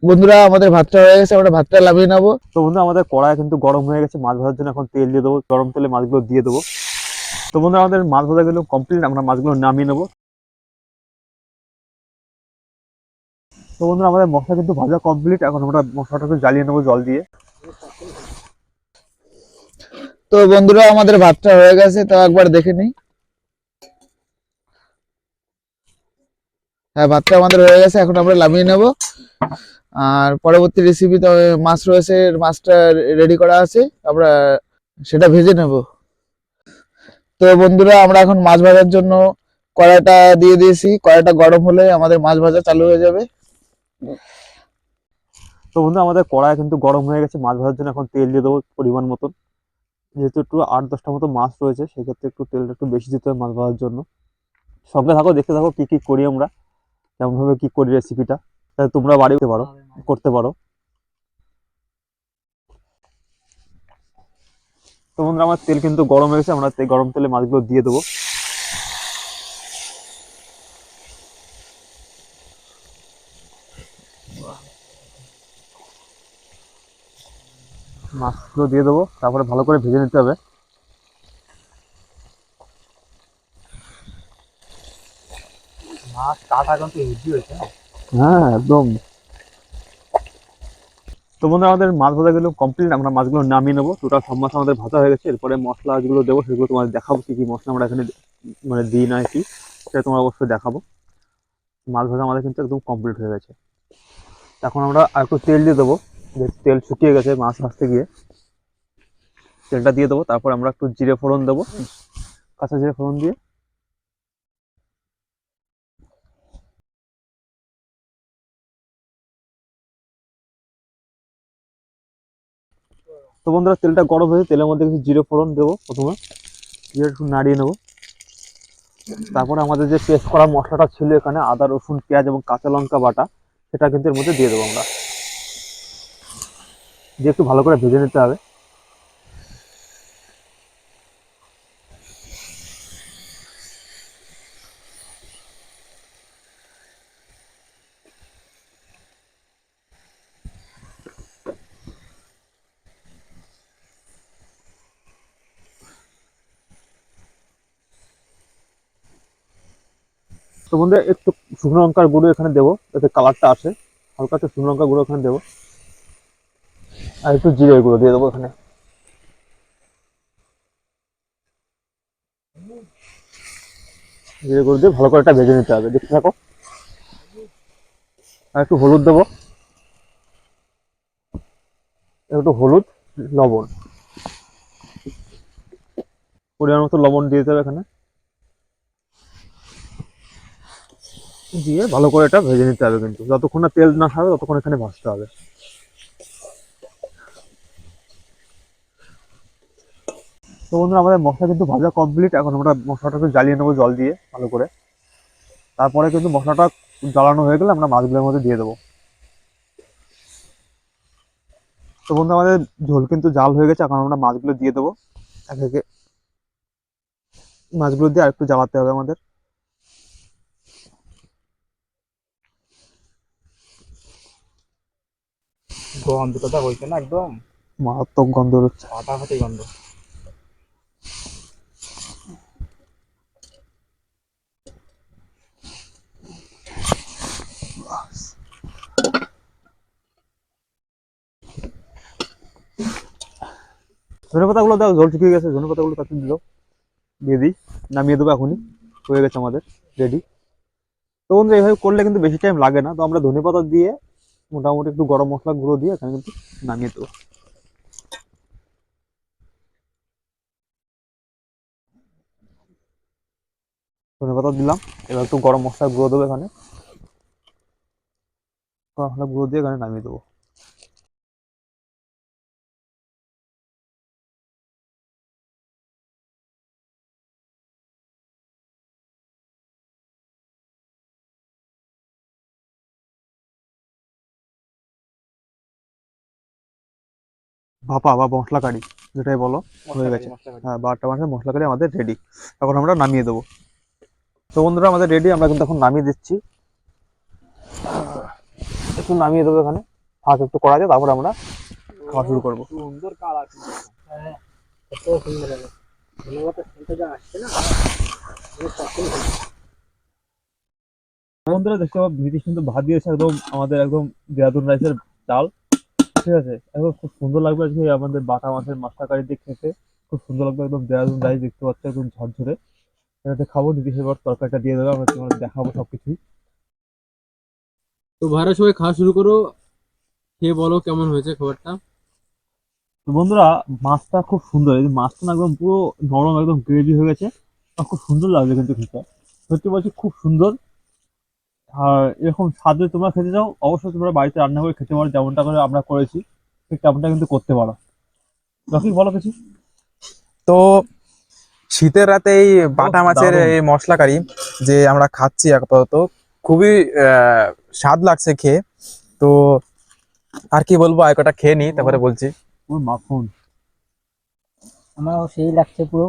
বন্ধুরা আমাদের ভাতটা হয়ে গেছে, আমরা ভাতটা নামিয়ে নেবো। তো বন্ধুরা আমাদের কড়াই কিন্তু গরম হয়ে গেছে মাছ ভাজার জন্য। এখন তেল দিয়ে দেবো, গরম তেলে মাছগুলো দিয়ে দেবো। তো বন্ধুরা আমাদের মাছ ভাজাগুলো কমপ্লিট, আমরা মাছগুলো নামিয়ে নেবো। তো বন্ধুরা আমাদের মশলা কিন্তু ভাজা কমপ্লিট, এখন আমরা মশলাটাকে জ্বালিয়ে নেবো জল দিয়ে। তো বন্ধুরা আমাদের ভাতটা হয়ে গেছে, তো একবার দেখে নিই। হ্যাঁ, ভাতটা আমাদের হয়ে গেছে, এখন আমরা নামিয়ে নেব। আর পরবর্তী রেসিপি তো মাছ রয়েছে, মাছটা রেডি করা আছে, আমরা সেটা ভেজে নেব। তো বন্ধুরা আমরা এখন মাছ ভাজার জন্য কড়াইটা দিয়ে দিয়েছি, কড়াইটা গরম হলে আমাদের মাছ ভাজা চালু হয়ে যাবে। তো বন্ধুরা আমাদের কড়াই কিন্তু গরম হয়ে গেছে মাছ ভাজার জন্য। এখন তেল দিয়ে দেবো পরিমাণ মতন। যেহেতু একটু 8-10টা মতো মাছ রয়েছে, সেক্ষেত্রে একটু তেলটা একটু বেশি দিতে হবে মাছ ভাজার জন্য। সঙ্গে থাকো, দেখতে থাকো কি কি করি আমরা, কেমন ভাবে কি করি রেসিপিটা, তাহলে তোমরা বাড়ি করতে পারো। তো বন্ধুরা আমার তেল কিন্তু গরম হয়ে গেছে, আমরা গরম তেলে মাছগুলো দিয়ে দেবো। মাছগুলো দিয়ে দেবো, তারপরে ভালো করে ভেজে নিতে হবে। মাছ কাটা কিন্তু হেভি হয়েছে না? হ্যাঁ, একদম। তো বন্ধুরা আমাদের মাছ ভাজা গুলো কমপ্লিট, আমরা মাছগুলো নামিয়ে নেবো। টোটাল সব মাছ আমাদের ভাজা হয়ে গেছে। এরপরে মশলা যেগুলো দেবো সেগুলো তোমাদের দেখাবো, কি কি মশলা আমরা এখানে মানে দিই না কি, সেটা তোমরা অবশ্যই দেখাবো। মাছ ভাজা আমাদের কিন্তু একদম কমপ্লিট হয়ে গেছে। এখন আমরা আর একটু তেল দিয়ে দেবো, যে তেল শুকিয়ে গেছে মাছ ভাজতে গিয়ে। তেলটা দিয়ে দেবো, তারপর আমরা একটু জিরে ফোড়ন দেবো, কাঁচা জিরে ফোড়ন দিয়ে। তো বন্ধুরা তেলটা গরম হয়েছে, তেলের মধ্যে কিছু জিরে ফোড়ন দেবো প্রথমে, দিয়ে একটু নাড়িয়ে নেবো। তারপরে আমাদের যে পেস্ট করা মশলাটা ছিল এখানে, আদা রসুন পেঁয়াজ এবং কাঁচা লঙ্কা বাটা, সেটা কিন্তু এর মধ্যে দিয়ে দেবো আমরা, দিয়ে একটু ভালো করে ভেজে নিতে হবে। তো বন্ধুরা একটু শুকনো লঙ্কার গুঁড়ো এখানে দেবো, যাতে কালারটা আসে। হালকা একটু শুকনো লঙ্কার গুঁড়ো এখানে দেবো, আর একটু জিরে গুঁড়ো দিয়ে দেবো এখানে। জিরে গুঁড়ো দিয়ে ভালো করে এটা ভেজে নিতে হবে, দেখতে থাকো। আর একটু হলুদ দেবো, একটু হলুদ, লবণ, পরিমাণ মতো লবণ দিয়ে দিতে হবে এখানে, দিয়ে ভালো করে এটা ভেজে নিতে হবে। কিন্তু যতক্ষণ না তেল না খাবে ততক্ষণ এখানে ভাজতে হবে। তো বন্ধুরা আমাদের মশলা কিন্তু ভাজা কমপ্লিট, এখন আমরা মশলাটাকে জ্বালিয়ে নেবো জল দিয়ে ভালো করে। তারপরে কিন্তু মশলাটা জ্বালানো হয়ে গেলে আমরা মাছগুলোর মধ্যে দিয়ে দেবো। তো বন্ধু আমাদের ঝোল কিন্তু জাল হয়ে গেছে, এখন আমরা মাছগুলো দিয়ে দেবো একে একে। মাছগুলো দিয়ে আরেকটু জ্বালাতে হবে আমাদের। গন্ধটা হয়েছে না একদম মারাত্মক গন্ধ হচ্ছে। ফাটাফাটি গন্ধ। ধনে পাতাগুলো দাও, ঝোল শুকিয়ে গেছে, ধনে পাতাগুলো তাতে দিল, দিয়ে দিই, নামিয়ে দেবো এখনই। হয়ে গেছে আমাদের রেডি। তো বন্ধু এইভাবে করলে কিন্তু বেশি টাইম লাগে না। তো আমরা ধনে পাতা দিয়ে মোটামুটি একটু গরম মশলা গুঁড়ো দিয়ে এখানে কিন্তু নামিয়ে দেবো। ধনে পাতা দিলাম, এবার একটু গরম মশলা গুঁড়ো দেবো এখানে, গরম মশলা গুঁড়ো দিয়ে এখানে নামিয়ে দেবো। ভাপা বা মশলা কারি যেটাই বলো, হয়ে গেছে। হ্যাঁ, 12টা মাসের মশলা কারি আমাদের রেডি। এখন আমরা নামিয়ে দেবো। তো বন্ধুরা আমাদের রেডি, আমরা কিন্তু এখন নামিয়ে দিচ্ছি, একটু নামিয়ে দেবো এখানে। ভাত একটু করা যায়, তারপরে আমরা খাওয়া শুরু করবো। সুন্দর কালার। হ্যাঁ, কত সুন্দর হবে। ধন্যবাদ, সেটা যা আসছে না, বন্ধুরা দেখতে পাবো ব্রিটিশ কিন্তু ভাত দিয়েছে একদম আমাদের একদম দেরাদুন রাইসের চাল, ঠিক আছে। একদম খুব সুন্দর লাগবে আজকে আমাদের বাটা মাছের মাছটা কারি দিয়ে খেতে, খুব সুন্দর লাগবে একদম দেরাদুন রাইস দেখতে পাচ্ছি একদম ঝরঝরে। এটাতে খাবো, নীতিশ এবার তরকারিটা দিয়ে দেবো, আমরা তোমাদের দেখাবো সবকিছুই। তো ভাইরা সবাই খাওয়া শুরু করো, খেয়ে বলো কেমন হয়েছে খাবারটা। তো বন্ধুরা মাছটা খুব সুন্দর, এই যে মাছটা না একদম পুরো নরম, একদম গ্রেভি হয়ে গেছে, আর খুব সুন্দর লাগছে কিন্তু খেতে, সত্যি বলছি খুব সুন্দর। আর এরকম স্বাদ যদি তোমরা খেতে চাও অবশ্যই তোমরা বাড়িতে রান্না করে খেতে পারো, যেমনটা করে আমরা করেছি ঠিক তেমনটা কিন্তু করতে পারো। বাকি বলো কিছু। তো শীতের রাতে এই বাটা মাছের দারুণ। এই মশলা কারি যে আমরা খাচ্ছি আপাতত, খুবই স্বাদ লাগছে খেয়ে। তো আর কি বলবো, আর কটা খেয়ে নি তারপরে বলছি। পুরো মাখন। আমারও সেই লাগছে পুরো,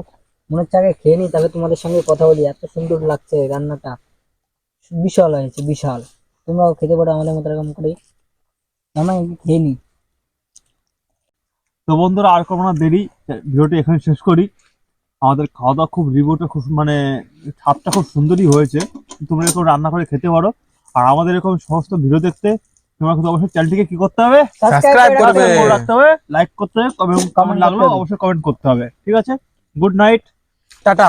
মনে হচ্ছে আগে খেয়ে নি তাহলে তোমাদের সঙ্গে কথা বলি, এত সুন্দর লাগছে রান্নাটা, বিশাল হয়েছে বিশাল। তোমরাও খেতে পারো আমাদের মতো এরকম করে, আমরা খেয়ে নি। তো বন্ধুরা আর কোনো না দেরি, ভিডিওটি এখানে শেষ করি। আমাদের খাওয়া দাওয়া খুব রিভিউটা খুব মানে স্বাদটা খুব সুন্দরই হয়েছে, তোমরা এরকম রান্না করে খেতে পারো। আর আমাদের এরকম সমস্ত ভিডিও দেখতে তোমরা কিন্তু অবশ্যই চ্যানেলটিকে কি করতে হবে, সাবস্ক্রাইব করবে। রাখতে হবে, লাইক করতে হবে এবং কমেন্ট লাগলো করতে হবে। অবশ্যই কমেন্ট করতে হবে, ঠিক আছে। Good night. টাটা।